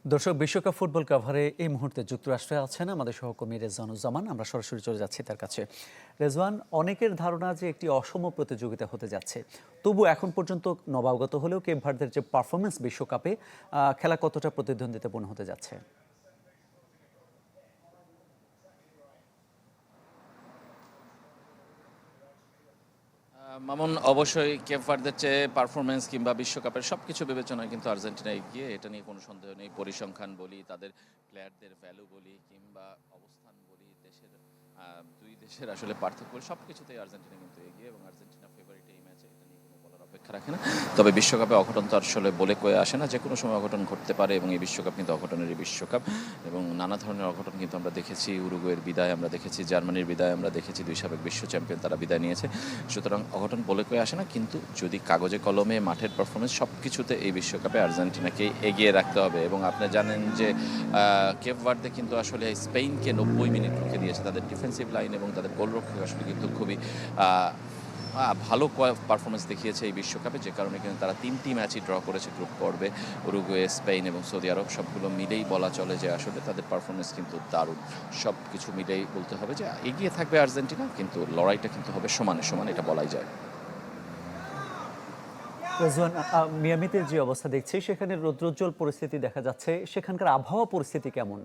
দর্শক, বিশ্বকাপ ফুটবল কাভারে এই মুহূর্তে যুক্তরাষ্ট্রে আছেন আমাদের সহকর্মী রেজওয়ানুজ্জামান। আমরা সরাসরি চলে যাচ্ছি তার কাছে। রেজওয়ান, অনেকের ধারণা যে একটি অসম প্রতিযোগিতা হতে যাচ্ছে, তবু এখন পর্যন্ত নবাগত হলেও কেপ ভার্দের যে পারফরমেন্স বিশ্বকাপে খেলা কতটা প্রতিদ্বন্দ্বিতাপূর্ণ হতে যাচ্ছে? মামুন, অবশ্যই কেপ ভার্দের চেয়ে পারফরমেন্স কিংবা বিশ্বকাপের সবকিছু বিবেচনায় কিন্তু আর্জেন্টিনা এগিয়ে, এটা নিয়ে কোনো সন্দেহ নেই। পরিসংখ্যান বলি, তাদের প্লেয়ারদের ভ্যালু বলি, কিংবা অবস্থান বলি, দেশের দুই দেশের আসলে পার্থক্য বলি, সবকিছুতেই আর্জেন্টিনা কিন্তু এগিয়ে এবং আর্জেন্টিনা ফেভারিট এই ম্যাচে, এটা নিয়ে কোনো বলার অপেক্ষা রাখে না। তবে বিশ্বকাপে অঘটন তো আসলে বলে কয়ে আসে না, যে কোনো সময় অঘটন ঘটতে পারে এবং এই বিশ্বকাপ কিন্তু অঘটনেরই বিশ্বকাপ এবং নানা ধরনের অঘটন কিন্তু আমরা দেখেছি। উরুগুয়ের বিদায় আমরা দেখেছি, জার্মানির বিদায় আমরা দেখেছি, দুই সাবেক বিশ্ব চ্যাম্পিয়ন তারা বিদায় নিয়েছে। সুতরাং অঘটন বলে কয়ে আসে না, কিন্তু যদি কাগজে কলমে মাঠের পারফরমেন্স সব কিছুতে এই বিশ্বকাপে আর্জেন্টিনাকে এগিয়ে রাখতে হবে। এবং আপনি জানেন যে কেপ ভার্দে কিন্তু আসলে স্পেনকে 90 মিনিট রুখে দিয়েছে। তাদের ডিফেন্সিভ লাইন এবং তাদের গোলরক্ষক আসলে কিন্তু খুবই ভালো পারফরমেন্স দেখিয়েছে এই বিশ্বকাপে, যে কারণে কিন্তু তারা 3টি ম্যাচই ড্র করেছে গ্রুপ পর্বে। উরুগুয়ে, স্পেন এবং সৌদি আরব, সবগুলো মিলেই বলা চলে যে আসলে তাদের পারফরমেন্স কিন্তু দারুণ। সব কিছু মিলেই বলতে হবে যে এগিয়ে থাকবে আর্জেন্টিনা, কিন্তু লড়াইটা কিন্তু হবে সমানে সমান, এটা বলাই যায়। রেজওয়ান, মিয়ামিতে যে অবস্থা দেখছি সেখানে রৌদ্রোজ্জ্বল পরিস্থিতি দেখা যাচ্ছে, সেখানকার আবহাওয়া পরিস্থিতি কেমন?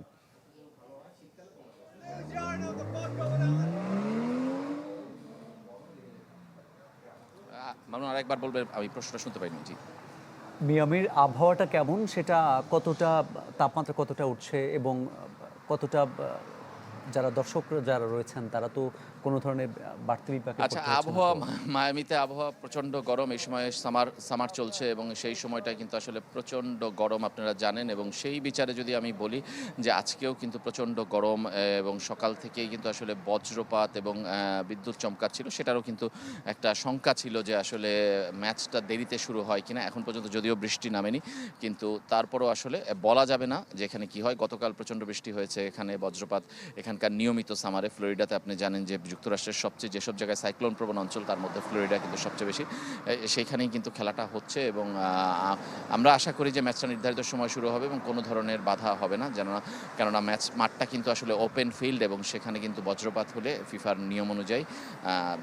মানুষ আরেকবার বলবে, আমি প্রশ্নটা শুনতে পাইনি। জি, মিয়ামির আবহাওয়াটা কেমন, সেটা কতটা, তাপমাত্রা কতটা উঠছে এবং কতটা যারা দর্শকরা যারা রয়েছেন তারা তো কোনো ধরনের বাড়তি বিপাকে আচ্ছা, পড়তে হচ্ছে না আবহাওয়া তো? মায়ামিতে আবহাওয়া প্রচণ্ড গরম। এই সময় সামার চলছে এবং সেই সময়টা কিন্তু আসলে প্রচণ্ড গরম, আপনারা জানেন। এবং সেই বিচারে যদি আমি বলি যে আজকেও কিন্তু প্রচণ্ড গরম এবং সকাল থেকেই কিন্তু আসলে বজ্রপাত এবং বিদ্যুৎ চমকাচ্ছিল। সেটারও কিন্তু একটা শঙ্কা ছিল যে আসলে ম্যাচটা দেরিতে শুরু হয় কিনা। এখন পর্যন্ত যদিও বৃষ্টি নামেনি, কিন্তু তারপরও আসলে বলা যাবে না যে এখানে কী হয়। গতকাল প্রচণ্ড বৃষ্টি হয়েছে, এখানে বজ্রপাত এখানকার নিয়মিত সামারে। ফ্লোরিডাতে আপনি জানেন যে যুক্তরাষ্ট্রের সবচেয়ে যেসব জায়গায় সাইক্লোন প্রবণ অঞ্চল, তার মধ্যে ফ্লোরিডা কিন্তু সবচেয়ে বেশি। সেইখানেই কিন্তু খেলাটা হচ্ছে এবং আমরা আশা করি যে ম্যাচটা নির্ধারিত সময় শুরু হবে এবং কোনো ধরনের বাধা হবে না, কেননা মাঠটা কিন্তু আসলে ওপেন ফিল্ড এবং সেখানে কিন্তু বজ্রপাত হলে ফিফার নিয়ম অনুযায়ী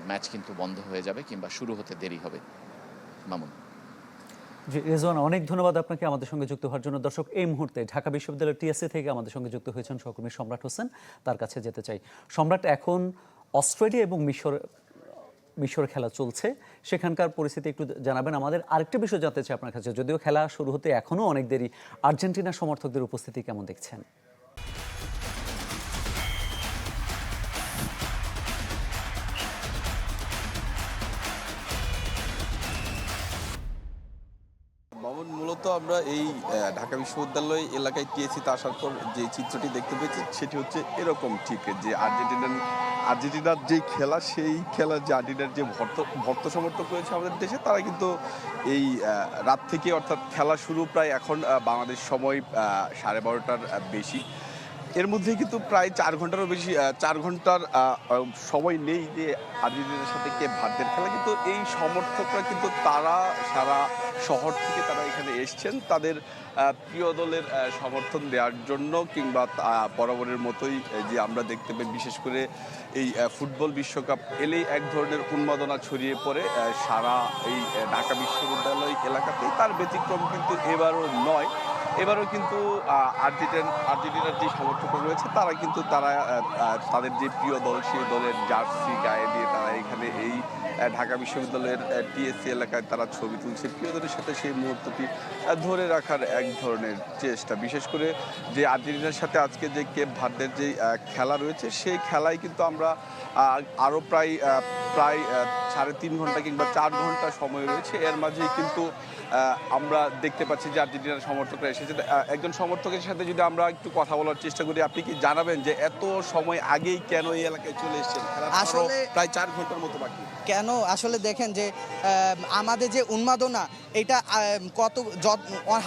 ম্যাচ কিন্তু বন্ধ হয়ে যাবে কিংবা শুরু হতে দেরি হবে। মামুন। জি রেজওয়ান, অনেক ধন্যবাদ আপনাকে আমাদের সঙ্গে যুক্ত হওয়ার জন্য। দর্শক, এই মুহূর্তে ঢাকা বিশ্ববিদ্যালয়ের টিএসসি থেকে আমাদের সঙ্গে যুক্ত হয়েছেন সহকর্মী সম্রাট হোসেন, তার কাছে যেতে চাই। সম্রাট, এখন অস্ট্রেলিয়া এবং মিশর খেলা চলছে, সেখানকার পরিস্থিতি একটু জানাবেন আমাদের। আরেকটা বিষয় জানতে চাই আপনার কাছে, যদিও খেলা শুরু হতে এখনও অনেক দেরি, আর্জেন্টিনা সমর্থকদের উপস্থিতি কেমন দেখছেন? মামুন, মূলত আমরা এই ঢাকা বিশ্ববিদ্যালয় এলাকায় টিএসসিতে আসার পর যে চিত্রটি দেখতে পেয়েছি সেটি হচ্ছে এরকম, ঠিক যে আর্জেন্টিনার যে খেলা, সেই খেলার যে আর্জেন্টিনার যে ভক্ত সমর্থক রয়েছে আমাদের দেশে, তারা কিন্তু এই রাত থেকে, অর্থাৎ খেলা শুরু প্রায় এখন বাংলাদেশ সময় 12:30টার বেশি, এর মধ্যে কিন্তু প্রায় 4 ঘন্টারও বেশি, 4 ঘন্টার সময় নেই যে আর্জেন্টিনার সাথে কেপ ভার্দের খেলা। কিন্তু এই সমর্থকরা কিন্তু তারা সারা শহর থেকে তারা এখানে এসছেন তাদের প্রিয় দলের সমর্থন দেওয়ার জন্য, কিংবা বরাবরের মতোই যে আমরা দেখতে পাই, বিশেষ করে এই ফুটবল বিশ্বকাপ এলেই এক ধরনের উন্মাদনা ছড়িয়ে পড়ে সারা এই ঢাকা বিশ্ববিদ্যালয় এলাকাতেই। তার ব্যতিক্রম কিন্তু এবারও নয়। এবারও কিন্তু আর্জেন্টিনার যে সমর্থকরা রয়েছে তারা কিন্তু তাদের যে প্রিয় দল, সেই দলের জার্সি গায়ে দিয়ে তারা এখানে এই ঢাকা বিশ্ববিদ্যালয়ের টিএসসি এলাকায় তারা ছবি তুলছে। প্রিয় দলের সাথে সেই মুহূর্তটি ধরে রাখার এক ধরনের চেষ্টা। বিশেষ করে যে আর্জেন্টিনার সাথে আজকে যে কেপ ভার্দের যে খেলা রয়েছে, সেই খেলায় কিন্তু আমরা আরও প্রায় 3.5 ঘন্টা কিংবা 4 ঘন্টা সময় রয়েছে। এর মাঝেই কিন্তু আমরা দেখতে পাচ্ছি যে আর্জেন্টিনার সমর্থকরা এসেছে। একজন সমর্থকের সাথে যদি আমরা একটু কথা বলার চেষ্টা করি, আপনি কি জানাবেন যে এত সময় আগেই কেন এই এলাকায় চলে এসেছেন? আসলে প্রায় 4 ঘন্টার মতো বাকি। কেন আসলে দেখেন যে আমাদের যে উন্মাদনা, এটা কত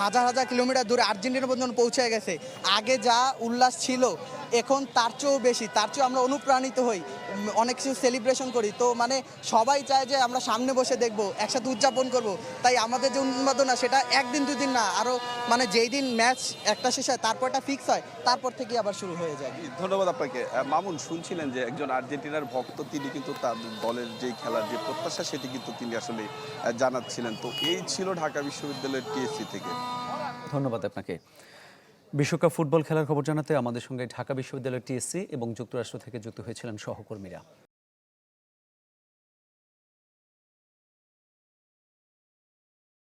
হাজার হাজার কিলোমিটার দূরে আর্জেন্টিনা পর্যন্ত পৌঁছে গেছে। আগে যা উল্লাস ছিল এখন তার চেয়েও বেশি, তার চেয়েও আমরা অনুপ্রাণিত হই, অনেক কিছু সেলিব্রেশন করি। তো মানে সবাই চায় যে আমরা সামনে বসে দেখব, একসাথে উদযাপন করব। তাই আমাদের যে উন্মাদনা সেটা একদিন দুদিন না, আরও মানে যেই দিন ম্যাচ একটা শেষ হয় তারপরটা ফিক্স হয়, তারপর থেকে আবার শুরু হয়ে যায়। ধন্যবাদ আপনাকে। মামুন, শুনছিলেন যে একজন আর্জেন্টিনার ভক্ত, তিনি কিন্তু তার দলের যে খেলার যে প্রত্যাশা সেটি কিন্তু তিনি আসলে জানাচ্ছিলেন। তো এই ছিল ঢাকা বিশ্ববিদ্যালয়ের টিএসসি থেকে। ধন্যবাদ আপনাকে। বিশ্বকাপ ফুটবল খেলার খবর জানাতে আমাদের সঙ্গে ঢাকা বিশ্ববিদ্যালয়ের টিএসসি এবং যুক্তরাষ্ট্র থেকে যুক্ত হয়েছিলেন সহকর্মীরা।